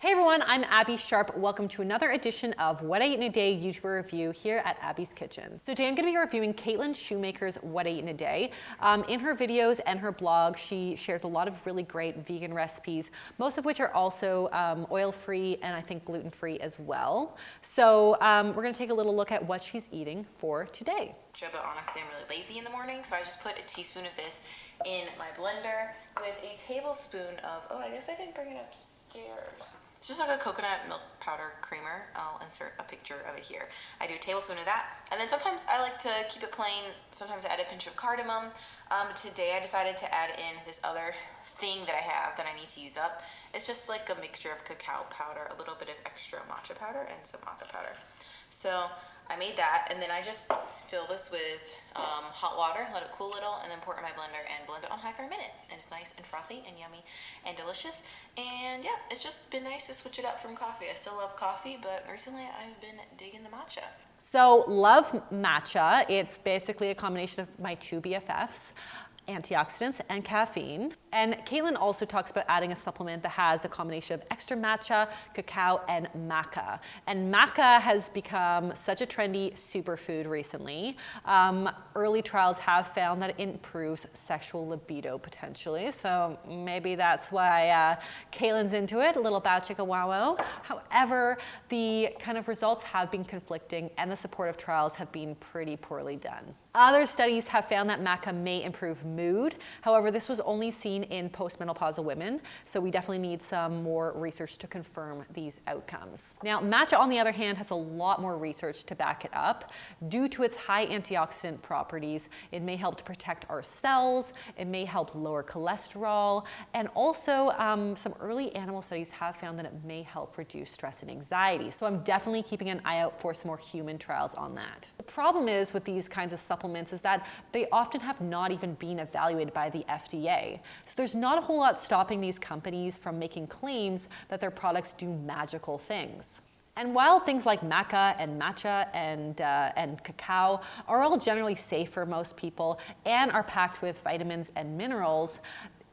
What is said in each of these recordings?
Hey everyone, I'm Abby Sharp. Welcome to another edition of What I Eat in a Day YouTuber review here at Abby's Kitchen. So today I'm going to be reviewing Caitlin Shoemaker's What I Eat in a Day. In her videos and her blog, she shares a lot of really great vegan recipes, most of which are also oil-free and I think gluten-free as well. So we're going to take a little look at what she's eating for today. But honestly, I'm really lazy in the morning, so I just put a teaspoon of this in my blender with a tablespoon of, oh, I guess I didn't bring it upstairs. It's just like a coconut milk powder creamer. I'll insert a picture of it here. I do a tablespoon of that, and then sometimes I like to keep it plain. Sometimes I add a pinch of cardamom. Today I decided to add in this other thing that I have that I need to use up. It's just like a mixture of cacao powder, a little bit of extra matcha powder, and some maca powder. So I made that, and then I just fill this with hot water, let it cool a little, and then pour it in my blender and blend it on high for a minute. And it's nice and frothy and yummy and delicious. And yeah, it's just been nice to switch it up from coffee. I still love coffee, but recently I've been digging the matcha. So love matcha. It's basically a combination of my two BFFs. Antioxidants and caffeine. And Caitlin also talks about adding a supplement that has a combination of extra matcha, cacao, and maca. And maca has become such a trendy superfood recently. Early trials have found that it improves sexual libido potentially. So maybe that's why Caitlin's into it, a little bow chicka wow wow. However, the kind of results have been conflicting and the supportive trials have been pretty poorly done. Other studies have found that maca may improve mood. However, this was only seen in postmenopausal women, so we definitely need some more research to confirm these outcomes. Now, matcha, on the other hand, has a lot more research to back it up. Due to its high antioxidant properties, it may help to protect our cells, it may help lower cholesterol, and also some early animal studies have found that it may help reduce stress and anxiety. So I'm definitely keeping an eye out for some more human trials on that. The problem is with these kinds of supplements is that they often have not even been evaluated by the FDA. So there's not a whole lot stopping these companies from making claims that their products do magical things. And while things like maca and matcha and cacao are all generally safe for most people and are packed with vitamins and minerals,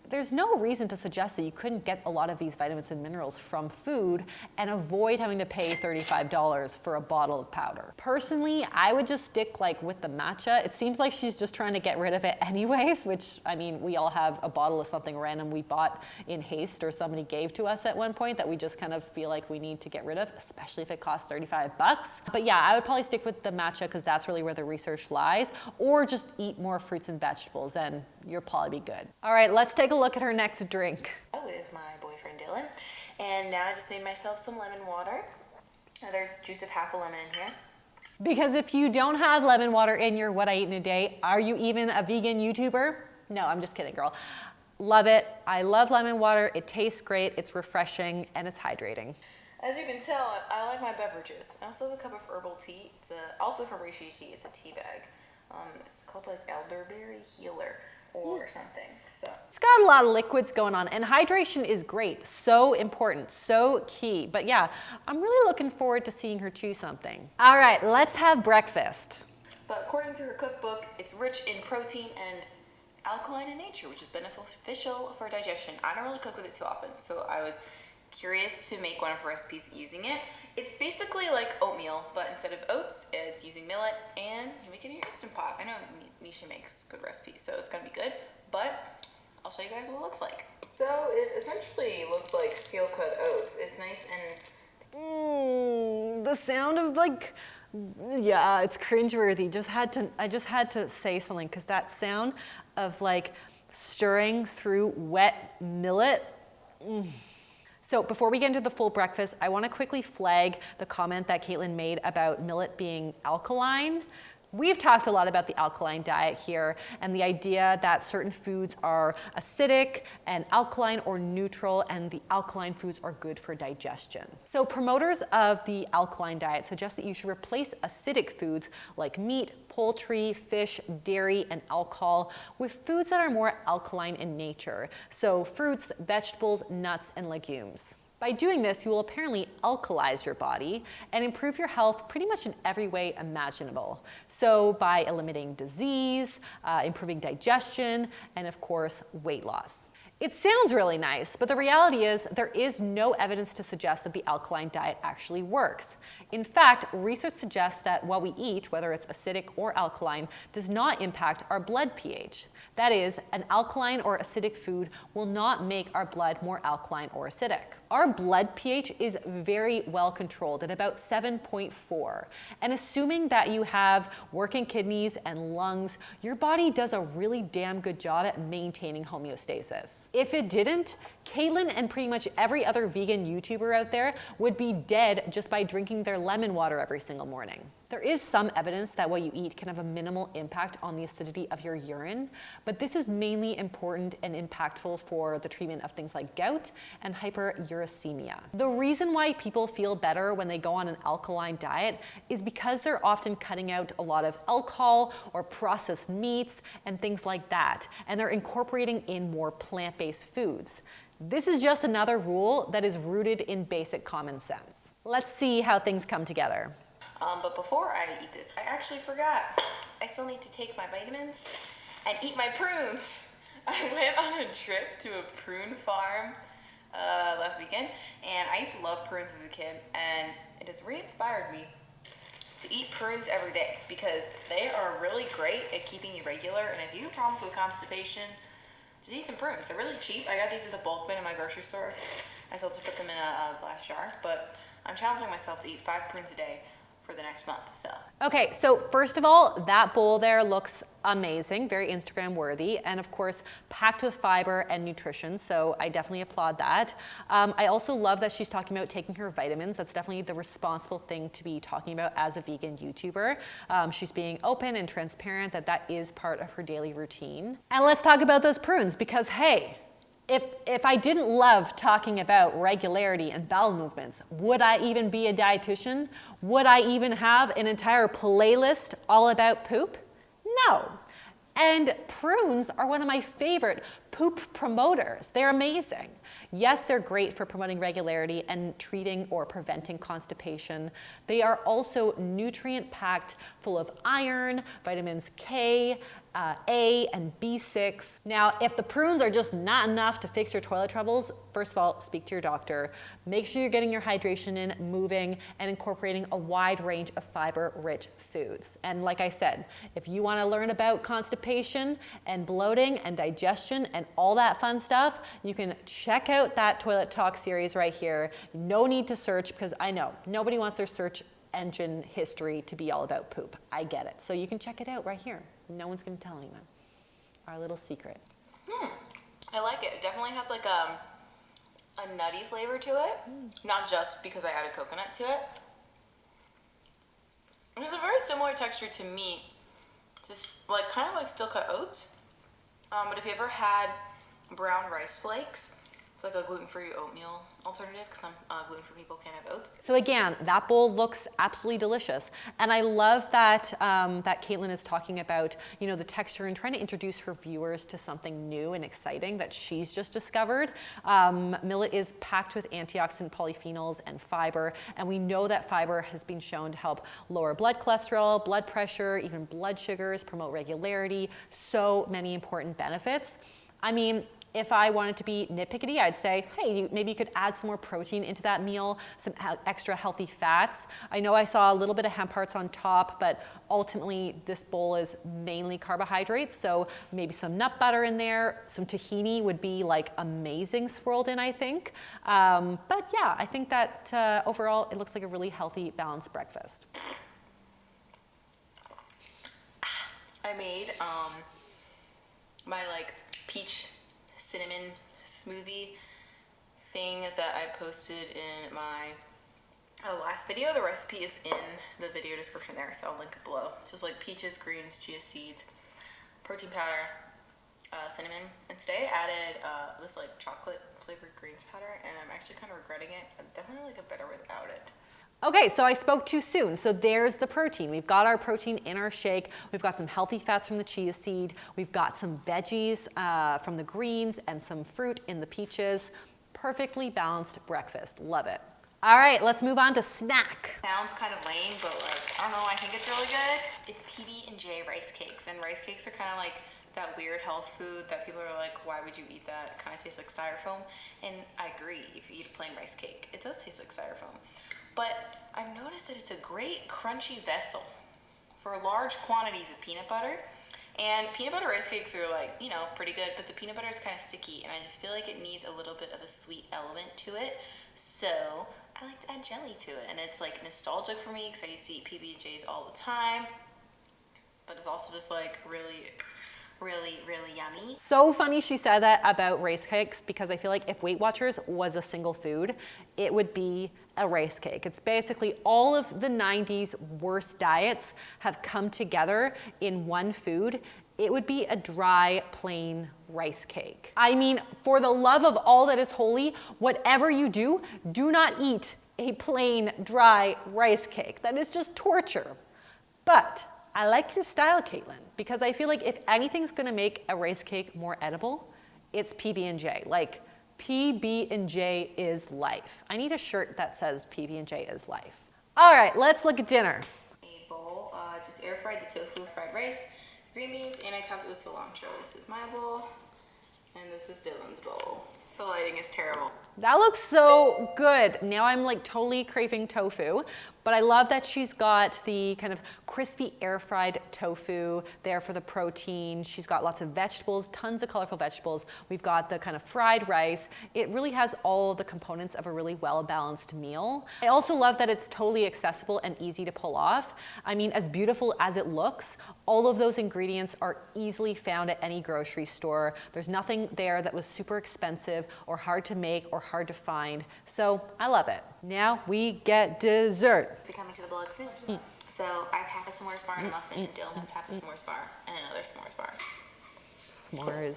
there's no reason to suggest that you couldn't get a lot of these vitamins and minerals from food and avoid having to pay $35 for a bottle of powder. Personally, I would just stick with the matcha. It seems like she's just trying to get rid of it anyways, which, I mean, we all have a bottle of something random we bought in haste or somebody gave to us at one point that we just kind of feel like we need to get rid of, especially if it costs 35 bucks. But yeah, I would probably stick with the matcha because that's really where the research lies, or just eat more fruits and vegetables and you'll probably be good. All right, let's take a look at her next drink. With my boyfriend Dylan, and now I just made myself some lemon water. Now there's juice of half a lemon in here. Because if you don't have lemon water in your What I Eat in a Day, are you even a vegan YouTuber? No, I'm just kidding, girl. Love it. I love lemon water. It tastes great, it's refreshing, and it's hydrating. As you can tell, I like my beverages. I also have a cup of herbal tea. It's also from Rishi Tea. It's a tea bag. It's called elderberry healer or something. So it's got a lot of liquids going on, and hydration is great, so important, so key. But yeah, I'm really looking forward to seeing her chew something. All right, let's have breakfast. But according to her cookbook, it's rich in protein and alkaline in nature, which is beneficial for digestion. I don't really cook with it too often, so I was curious to make one of her recipes using it. It's basically like oatmeal, but instead of oats, it's using millet, and you make it in your Instant Pot. I know Nisha makes good recipes, so it's gonna be good, but I'll show you guys what it looks like. So it essentially looks like steel cut oats. It's nice and The sound of yeah, it's cringeworthy. I just had to say something because that sound of stirring through wet millet. So before we get into the full breakfast, I want to quickly flag the comment that Caitlin made about millet being alkaline. We've talked a lot about the alkaline diet here and the idea that certain foods are acidic and alkaline or neutral, and the alkaline foods are good for digestion. So promoters of the alkaline diet suggest that you should replace acidic foods like meat, poultry, fish, dairy, and alcohol with foods that are more alkaline in nature. So fruits, vegetables, nuts, and legumes. By doing this, you will apparently alkalize your body and improve your health pretty much in every way imaginable. So by eliminating disease, improving digestion, and of course, weight loss. It sounds really nice, but the reality is there is no evidence to suggest that the alkaline diet actually works. In fact, research suggests that what we eat, whether it's acidic or alkaline, does not impact our blood pH. That is, an alkaline or acidic food will not make our blood more alkaline or acidic. Our blood pH is very well controlled at about 7.4. And assuming that you have working kidneys and lungs, your body does a really damn good job at maintaining homeostasis. If it didn't, Caitlin and pretty much every other vegan YouTuber out there would be dead just by drinking their lemon water every single morning. There is some evidence that what you eat can have a minimal impact on the acidity of your urine, but this is mainly important and impactful for the treatment of things like gout and hyperuricemia. The reason why people feel better when they go on an alkaline diet is because they're often cutting out a lot of alcohol or processed meats and things like that, and they're incorporating in more plant-based foods. This is just another rule that is rooted in basic common sense. Let's see how things come together. But before I eat this, I actually forgot. I still need to take my vitamins and eat my prunes. I went on a trip to a prune farm last weekend, and I used to love prunes as a kid, and it has re-inspired me to eat prunes every day because they are really great at keeping you regular, and if you have problems with constipation, just eat some prunes. They're really cheap. I got these at the bulk bin in my grocery store. I still have to put them in a glass jar, but I'm challenging myself to eat 5 prunes a day for the next month, so. Okay, so first of all, that bowl there looks amazing, very Instagram worthy, and of course, packed with fiber and nutrition, so I definitely applaud that. I also love that she's talking about taking her vitamins. That's definitely the responsible thing to be talking about as a vegan YouTuber. She's being open and transparent that that is part of her daily routine. And let's talk about those prunes, because hey, if I didn't love talking about regularity and bowel movements, would I even be a dietitian? Would I even have an entire playlist all about poop? No. And prunes are one of my favorite poop promoters. They're amazing. Yes, they're great for promoting regularity and treating or preventing constipation. They are also nutrient-packed, full of iron, vitamins K, A, and B6. Now, if the prunes are just not enough to fix your toilet troubles, first of all, speak to your doctor. Make sure you're getting your hydration in, moving, and incorporating a wide range of fiber-rich foods. And like I said, if you want to learn about constipation and bloating and digestion and all that fun stuff, you can check out that Toilet Talk series right here. No need to search, because I know nobody wants their search engine history to be all about poop. I get it. So you can check it out right here. No one's going to tell anyone. Our little secret. I like it. It definitely has like a nutty flavor to it. Not just because I added coconut to it. It's a very similar texture to meat. Just like kind of like steel cut oats. But if you ever had brown rice flakes, it's like a gluten-free oatmeal alternative, because gluten-free people can't have oats. So again, that bowl looks absolutely delicious. And I love that that Caitlin is talking about, you know, the texture and trying to introduce her viewers to something new and exciting that she's just discovered. Millet is packed with antioxidant polyphenols and fiber, and we know that fiber has been shown to help lower blood cholesterol, blood pressure, even blood sugars, promote regularity, so many important benefits. I mean, if I wanted to be nitpicky, I'd say, hey, maybe you could add some more protein into that meal, some extra healthy fats. I know I saw a little bit of hemp hearts on top, but ultimately this bowl is mainly carbohydrates, so maybe some nut butter in there, some tahini would be like amazing swirled in, I think. But yeah, I think that overall it looks like a really healthy, balanced breakfast. I made my like peach cinnamon smoothie thing that I posted in my last video. The recipe is in the video description there, so I'll link it below. It's just like peaches, greens, chia seeds, protein powder, cinnamon, and today I added this like chocolate flavored greens powder, and I'm actually kind of regretting it. I definitely like it better without it. Okay, so I spoke too soon. So there's the protein. We've got our protein in our shake. We've got some healthy fats from the chia seed. We've got some veggies from the greens and some fruit in the peaches. Perfectly balanced breakfast. Love it. All right, let's move on to snack. Sounds kind of lame, but like, I don't know, I think it's really good. It's PB&J rice cakes, and rice cakes are kind of like that weird health food that people are like, why would you eat that? It kind of tastes like styrofoam. And I agree, if you eat a plain rice cake, it does taste like styrofoam. But I've noticed that it's a great crunchy vessel for large quantities of peanut butter. And peanut butter rice cakes are like, you know, pretty good, but the peanut butter is kind of sticky, and I just feel like it needs a little bit of a sweet element to it. So I like to add jelly to it, and it's like nostalgic for me because I used to eat PB&Js all the time. But it's also just like really, really, really yummy. So funny she said that about rice cakes, because I feel like if Weight Watchers was a single food, it would be a rice cake. It's basically all of the 90s worst diets have come together in one food. It would be a dry, plain rice cake. I mean, for the love of all that is holy, whatever you do, do not eat a plain, dry rice cake. That is just torture. But I like your style, Caitlin, because I feel like if anything's gonna make a rice cake more edible, it's PB&J. Like, PB&J is life. I need a shirt that says PB&J is life. All right, let's look at dinner. A bowl, just air fried the tofu, fried rice, green beans, and I topped it with cilantro. This is my bowl, and this is Dylan's bowl. The lighting is terrible. That looks so good. Now I'm like totally craving tofu, but I love that she's got the kind of crispy air fried tofu there for the protein. She's got lots of vegetables, tons of colorful vegetables. We've got the kind of fried rice. It really has all the components of a really well-balanced meal. I also love that it's totally accessible and easy to pull off. I mean, as beautiful as it looks, all of those ingredients are easily found at any grocery store. There's nothing there that was super expensive or hard to make or hard to find. So I love it. Now we get dessert. We're coming to the vlog soon. So I have half a s'mores bar and a muffin, and Dylan has half a s'mores bar and another s'mores bar. S'mores.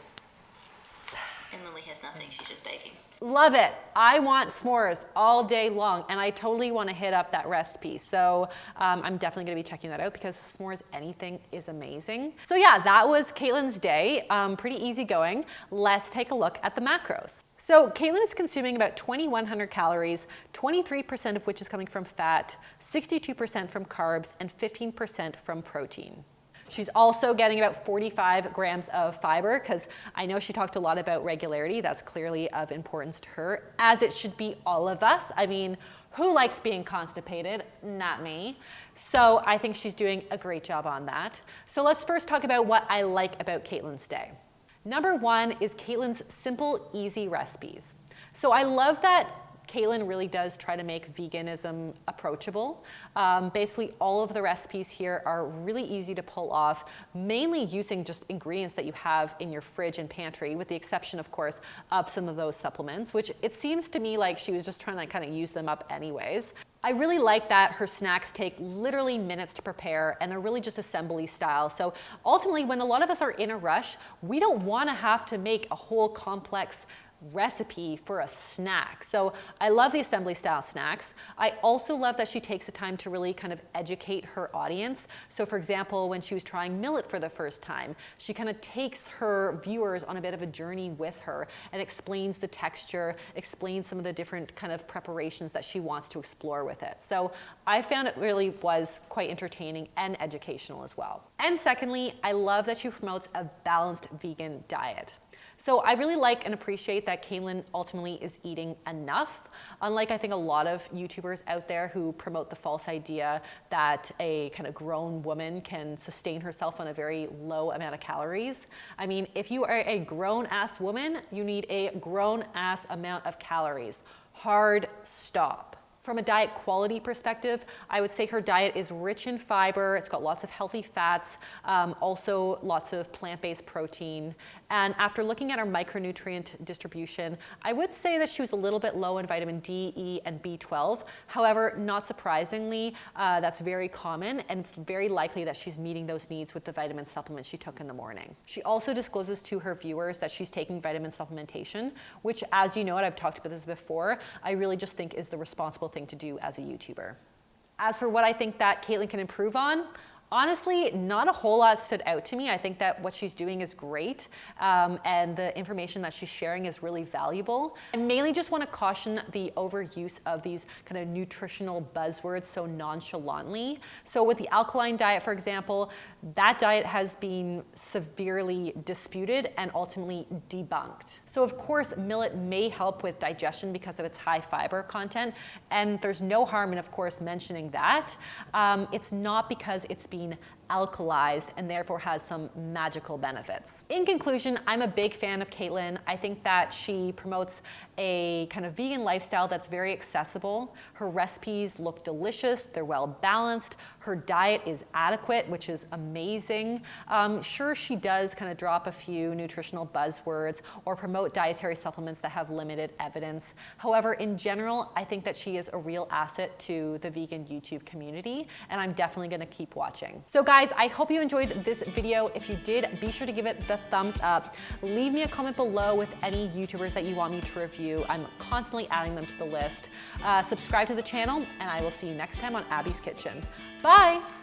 And Lily has nothing, she's just baking. Love it. I want s'mores all day long, and I totally want to hit up that recipe. So I'm definitely going to be checking that out, because s'mores anything is amazing. So yeah, that was Caitlin's day. Pretty easy going. Let's take a look at the macros. So Caitlin is consuming about 2,100 calories, 23% of which is coming from fat, 62% from carbs, and 15% from protein. She's also getting about 45 grams of fiber, because I know she talked a lot about regularity. That's clearly of importance to her, as it should be all of us. I mean, who likes being constipated? Not me. So I think she's doing a great job on that. So let's first talk about what I like about Caitlin's day. Number one is Caitlin's simple, easy recipes. So I love that Caitlin really does try to make veganism approachable. Basically, all of the recipes here are really easy to pull off, mainly using just ingredients that you have in your fridge and pantry, with the exception, of course, of some of those supplements, which it seems to me like she was just trying to kind of use them up anyways. I really like that her snacks take literally minutes to prepare, and they're really just assembly style. So ultimately, when a lot of us are in a rush, we don't want to have to make a whole complex recipe for a snack. So I love the assembly style snacks. I also love that she takes the time to really kind of educate her audience. So for example, when she was trying millet for the first time, she kind of takes her viewers on a bit of a journey with her and explains the texture, explains some of the different kind of preparations that she wants to explore with it. So I found it really was quite entertaining and educational as well. And secondly, I love that she promotes a balanced vegan diet. So I really like and appreciate that Caitlin ultimately is eating enough, unlike I think a lot of YouTubers out there who promote the false idea that a kind of grown woman can sustain herself on a very low amount of calories. I mean, if you are a grown-ass woman, you need a grown-ass amount of calories. Hard stop. From a diet quality perspective, I would say her diet is rich in fiber. It's got lots of healthy fats, also lots of plant-based protein. And after looking at her micronutrient distribution, I would say that she was a little bit low in vitamin D, E, and B12. However, not surprisingly, that's very common, and it's very likely that she's meeting those needs with the vitamin supplement she took in the morning. She also discloses to her viewers that she's taking vitamin supplementation, which, as you know, and I've talked about this before, I really just think is the responsible thing to do as a YouTuber. As for what I think that Caitlin can improve on, Honestly, not a whole lot stood out to me. I think that what she's doing is great, and the information that she's sharing is really valuable. I mainly just want to caution the overuse of these kind of nutritional buzzwords so nonchalantly. So with the alkaline diet, for example, that diet has been severely disputed and ultimately debunked. So of course, millet may help with digestion because of its high fiber content, and there's no harm in, of course, mentioning that. It's not because it's been alkalized and therefore has some magical benefits. In conclusion, I'm a big fan of Caitlin. I think that she promotes a kind of vegan lifestyle that's very accessible. Her recipes look delicious, they're well balanced, her diet is adequate, which is amazing. Sure, she does kind of drop a few nutritional buzzwords or promote dietary supplements that have limited evidence. However, in general, I think that she is a real asset to the vegan YouTube community, and I'm definitely gonna keep watching. So guys, I hope you enjoyed this video. If you did, be sure to give it the thumbs up. Leave me a comment below with any YouTubers that you want me to review. I'm constantly adding them to the list. Subscribe to the channel, and I will see you next time on Abby's Kitchen. Bye!